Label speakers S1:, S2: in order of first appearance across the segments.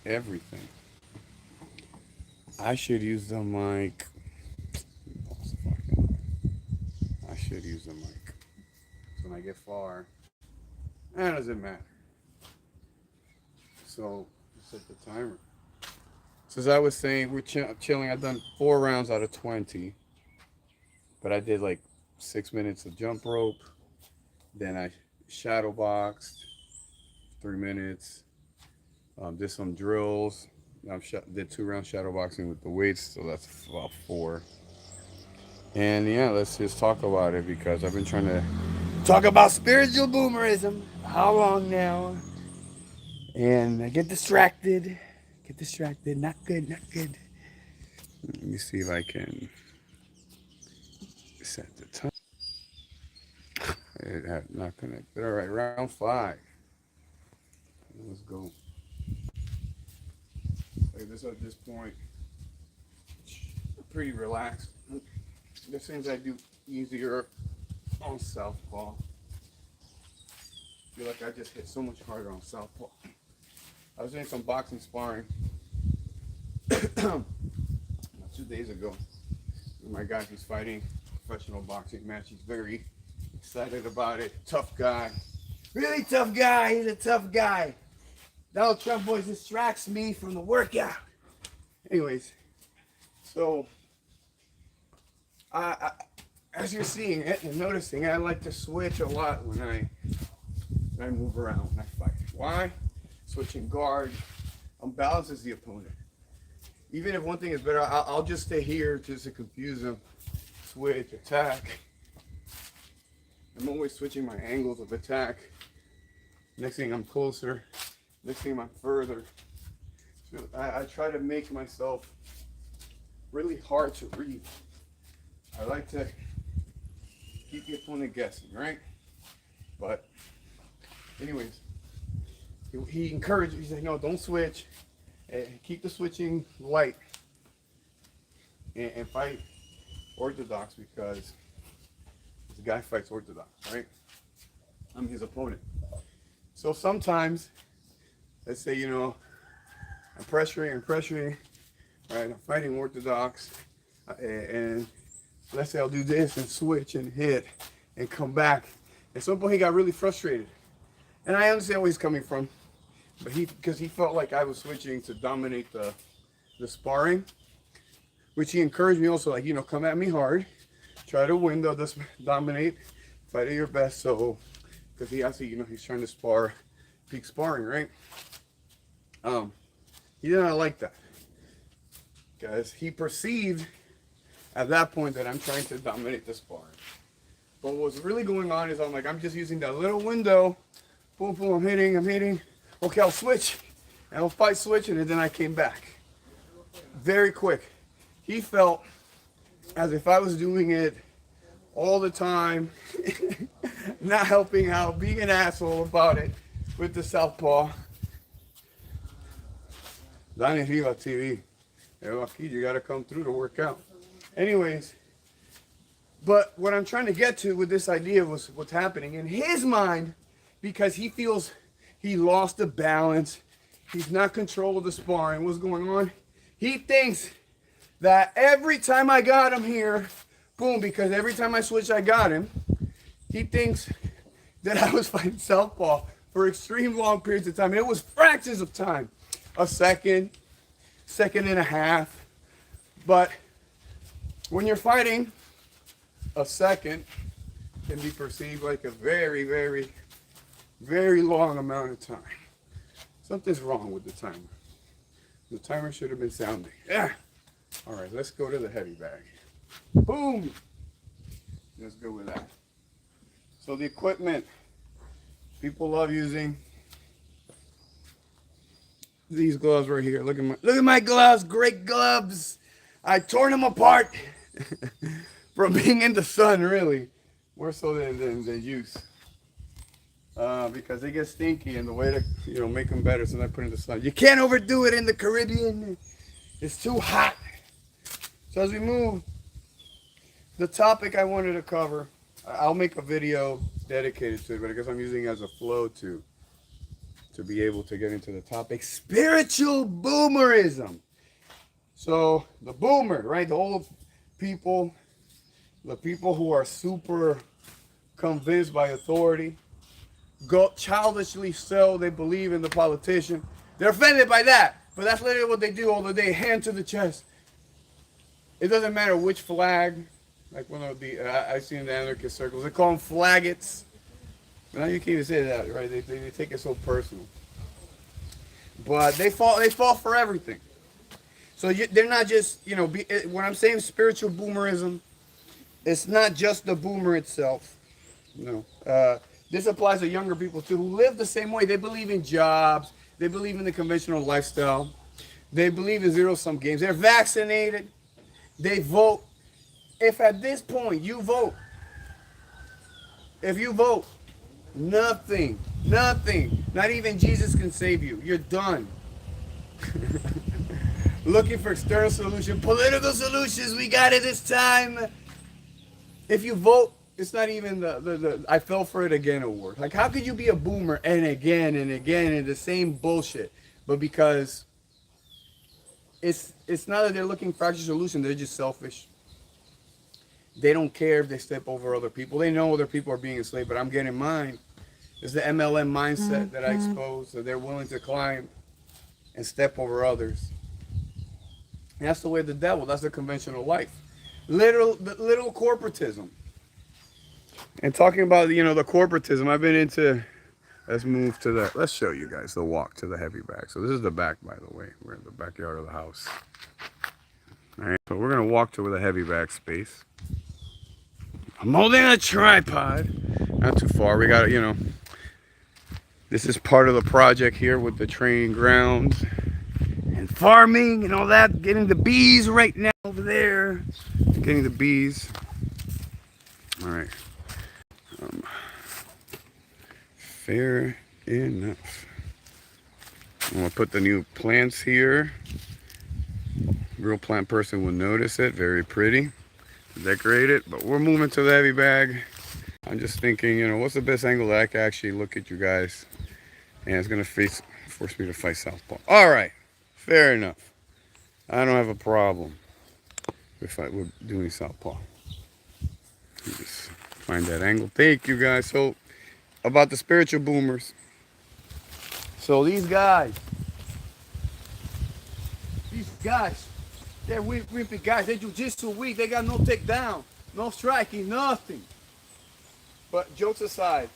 S1: everything. I should use the mic. I should use the mic. So when I get far, that doesn't matter. So set the timer. So as I was saying, we're chilling. I've done 4 rounds out of 20, but I did like 6 minutes of jump rope. Then I shadow boxed 3 minutes. Did some drills. Did 2 rounds shadow boxing with the weights, so that's about four. And yeah, let's just talk about it because I've been trying to talk about spiritual boomerism. How long now? And I get distracted. Get distracted. Not good, not good. Let me see if I can set the time. It had not connected. All right, round 5. Let's go. Like this at this point, pretty relaxed. There's things I do easier on southpaw. I feel like I just hit so much harder on southpaw. I was doing some boxing sparring 2 days ago. My guy who's fighting professional boxing match. He's very excited about it. Tough guy. Really tough guy. He's a tough guy. Donald Trump always distracts me from the workout. Anyways, so as you're seeing it and noticing, I like to switch a lot when I move around when I fight. Why? Switching guard unbalances the opponent. Even if one thing is better, I'll just stay here just to confuse them. Switch, attack. I'm always switching my angles of attack. Next thing I'm closer. Next thing I'm further. So I try to make myself really hard to read. I like to keep the opponent guessing, right? But anyways, he encouraged me. He said, no, don't switch. Keep the switching light. And fight orthodox because this guy fights orthodox, right? I'm his opponent. So sometimes, let's say, I'm pressuring, right? I'm fighting orthodox. And let's say I'll do this and switch and hit and come back. At some point, he got really frustrated. And I understand where he's coming from. But because he felt like I was switching to dominate the sparring, which he encouraged me also, like, come at me hard, try to win, dominate, fight at your best. So, because he actually, he's trying to spar, peak sparring, right? He did not like that, because he perceived at that point that I'm trying to dominate the sparring. But what's really going on is I'm just using that little window. Boom, boom, I'm hitting. Okay, I'll switch. And I'll fight switching, and then I came back. Very quick. He felt as if I was doing it all the time, not helping out, being an asshole about it with the southpaw. Dani Riva TV. You gotta come through to work out. Anyways, but what I'm trying to get to with this idea was what's happening in his mind, because he feels he lost the balance. He's not control the sparring. What's going on? He thinks that every time I got him here, boom, because every time I switch, I got him. He thinks that I was fighting southpaw for extreme long periods of time. And it was fractions of time. A second, second and a half. But when you're fighting, a second can be perceived like a very, very, very long amount of time. Something's wrong with the timer. The timer should have been sounding. Yeah. All right, let's go to the heavy bag. Boom. Let's go with that. So the equipment, people love using these gloves right here. Look at my gloves. Great gloves. I tore them apart from being in the sun, really, more so than use. Because they get stinky, and the way to make them better is I put in the sun. You can't overdo it in the Caribbean. It's too hot. So as we move, the topic I wanted to cover, I'll make a video dedicated to it, but I guess I'm using it as a flow to to be able to get into the topic. Spiritual boomerism. So the boomer, right? The old people, the people who are super convinced by authority, go childishly so they believe in the politician. They're offended by that, but that's literally what they do all the day, hand to the chest. It doesn't matter which flag, like one of the, I've seen in the anarchist circles, they call them faggots. Now you can't even say that, right? They take it so personal. But they fall for everything. So they're not just, you know, when I'm saying spiritual boomerism, it's not just the boomer itself. No. This applies to younger people too, who live the same way. They believe in jobs. They believe in the conventional lifestyle. They believe in zero-sum games. They're vaccinated. They vote. If at this point you vote, if you vote, nothing, not even Jesus can save you. You're done. Looking for external solution, political solutions, we got it this time. If you vote, it's not even the I fell for it again award. Like, how could you be a boomer and again and the same bullshit? But because it's not that they're looking for actual solution, they're just selfish. They don't care if they step over other people. They know other people are being enslaved, but I'm getting mine. It's the MLM mindset that I expose, that they're willing to climb and step over others. And that's the way of the devil. That's the conventional life. Little corporatism. And talking about, you know, the corporatism, I've been into, let's move to the, let's show you guys the walk to the heavy bag. So this is the back, by the way. We're in the backyard of the house. All right, so we're going to walk to the heavy bag space. I'm holding a tripod. Not too far. We got, you know, this is part of the project here with the training grounds and farming and all that. Getting the bees right now over there. Getting the bees. All right. Fair enough. I'm going to put the new plants here. Real plant person will notice it. Very pretty. Decorate it. But we're moving to the heavy bag. I'm just thinking, you know, what's the best angle that I can actually look at you guys? And it's going to force me to fight southpaw. All right. Fair enough. I don't have a problem with doing southpaw. Just find that angle. Thank you guys. So, about the spiritual boomers. So these guys, they're wimpy guys. They jiu-jitsu weak. They got no takedown, no striking, nothing. But jokes aside,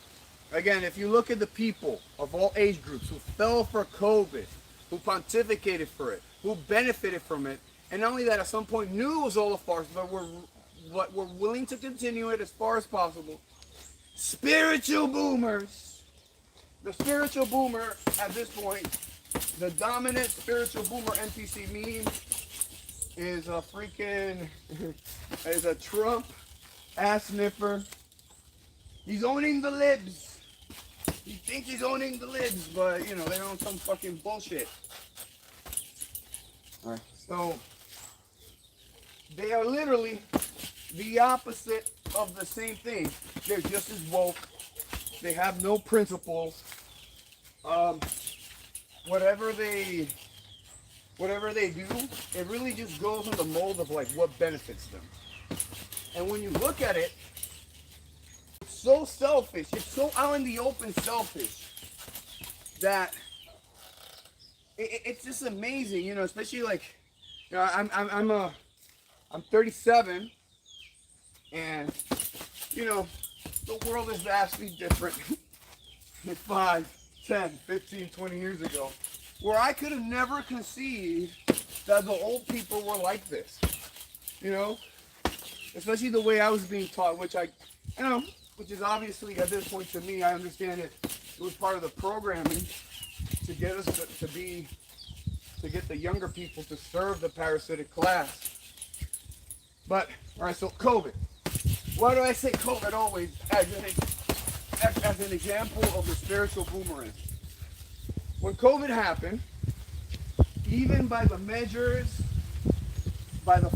S1: again, if you look at the people of all age groups who fell for COVID, who pontificated for it, who benefited from it, and not only that, at some point knew it was all a farce, but were willing to continue it as far as possible. Spiritual boomers. The spiritual boomer at this point, the dominant spiritual boomer NPC meme is a freaking, is a Trump ass sniffer. He's owning the libs. He thinks he's owning the libs, but you know, they're on some fucking bullshit. Alright, so they are literally the opposite of the same thing. They're just as woke. They have no principles. Whatever they do, it really just goes in the mold of like what benefits them. And when you look at it, it's so selfish. It's so out in the open selfish that it's just amazing, you know. Especially like, you know, I'm 37. And, you know, the world is vastly different than 5, 10, 15, 20 years ago, where I could have never conceived that the old people were like this, you know, especially the way I was being taught, which which is obviously at this point to me, I understand it was part of the programming to get us to get the younger people to serve the parasitic class. But, all right, so COVID. Why do I say COVID always as an example of the spiritual boomerang? When COVID happened, even by the measures, by the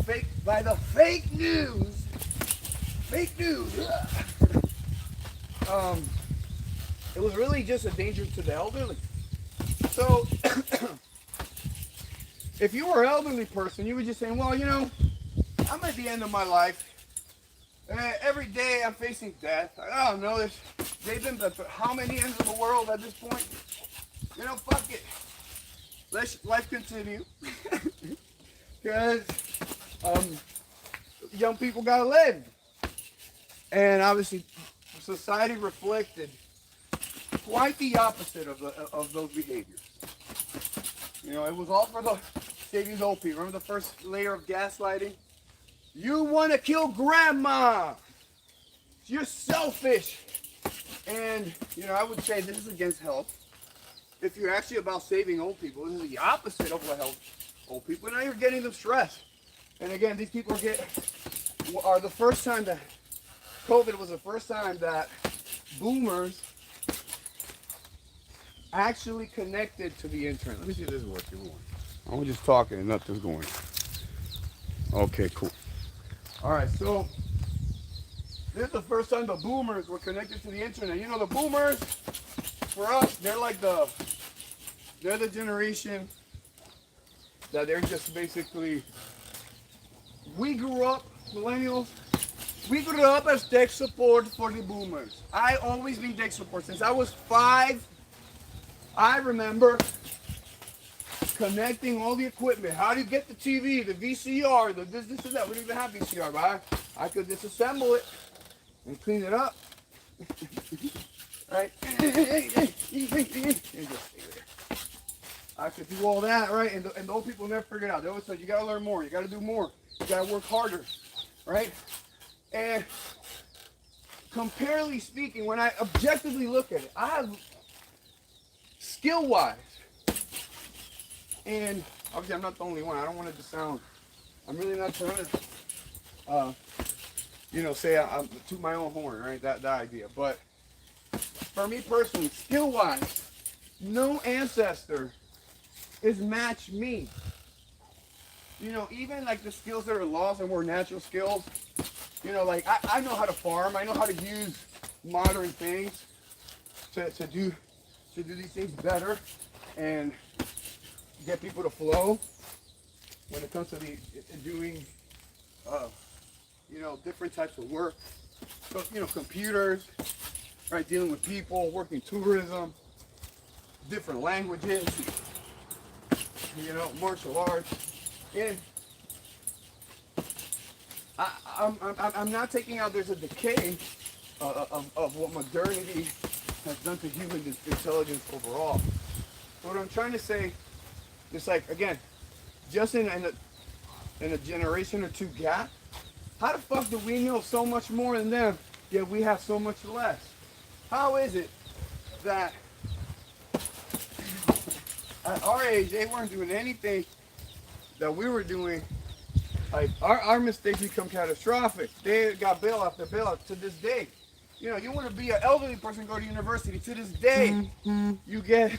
S1: fake news, it was really just a danger to the elderly. So if you were an elderly person, you were just saying, well, you know, I'm at the end of my life. Every day I'm facing death. I don't know. They've been how many ends of the world at this point? You know, fuck it. Let life continue. Because young people gotta live. And obviously, society reflected quite the opposite of those behaviors. You know, it was all for the saving the old people. Remember the first layer of gaslighting? You want to kill grandma. You're selfish. And, you know, I would say this is against health. If you're actually about saving old people, this is the opposite of what helps old people. Now you're getting them stressed. And again, these people are the first time that COVID was the first time that boomers actually connected to the internet. Let me see if this is working. I'm just talking and nothing's going. Okay, cool. All right, so this is the first time the boomers were connected to the internet. You know, the boomers, for us, they're the generation that they're just basically, we grew up, millennials, we grew up as tech support for the boomers. I always been tech support. Since I was 5, I remember connecting all the equipment. How do you get the TV, the VCR, the this and that? We didn't even have VCR, but I could disassemble it and clean it up. Right? And just stay there. I could do all that, right? And the old people never figured it out. They always said, you gotta learn more, you gotta do more, you gotta work harder, right? And comparatively speaking, when I objectively look at it, I have skill-wise, and obviously I'm not the only one. I don't want it to sound, I'm really not trying to, you know, say I'm to my own horn, right? That idea. But for me personally, skill-wise, no ancestor is match me. You know, even like the skills that are lost and more natural skills, you know, like I know how to farm. I know how to use modern things to do these things better and get people to flow when it comes to doing, you know, different types of work. So, you know, computers, right, dealing with people, working tourism, different languages, you know, martial arts. And I'm not taking out there's a decay of what modernity has done to human intelligence overall. What I'm trying to say, it's like, again, just in a generation or two gap, how the fuck do we know so much more than them, yet we have so much less? How is it that at our age, they weren't doing anything that we were doing? Like, our mistakes become catastrophic. They got bailout after bailout to this day. You know, you want to be an elderly person, go to university. To this day, you get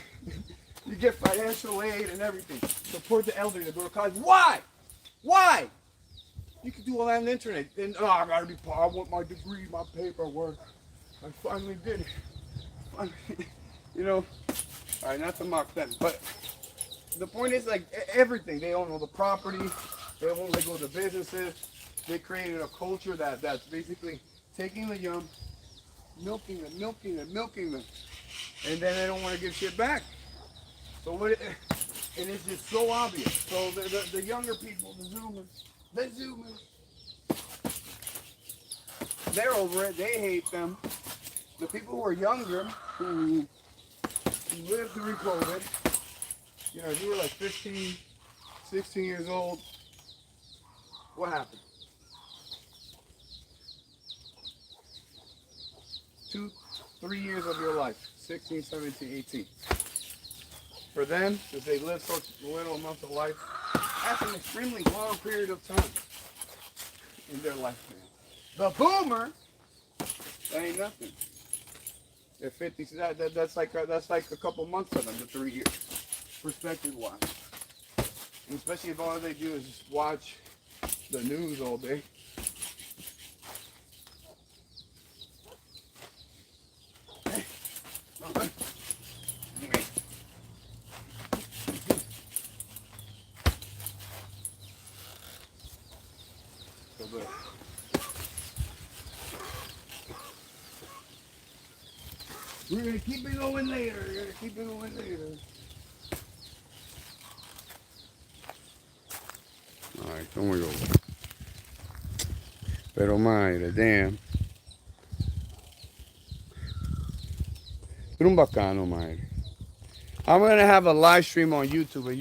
S1: financial aid and everything. Support the elderly to go to college. Why? Why? You can do all that on the internet. And I gotta be. I want my degree, my paperwork. I finally did it. You know. All right, not to mock them, but the point is, like, everything. They own all the property. They go to businesses. They created a culture that's basically taking the young, milking them, and then they don't want to give shit back. So and it's just so obvious. So the younger people, the Zoomers, they're over it. They hate them. The people who are younger, who lived through COVID, you know, if you were like 15, 16 years old, what happened? 2, 3 years of your life, 16, 17, 18. For them, if they live such little amounts of life, that's an extremely long period of time in their lifespan. The boomer, that ain't nothing. They're 50, so that's like a couple months of them, the 3 years, perspective-wise. And especially if all they do is just watch the news all day. but we're gonna keep it going later. We're gonna keep it going later. Alright, don't worry over. Pero madre, damn. Pero un bacano, madre. I'm gonna have a live stream on YouTube.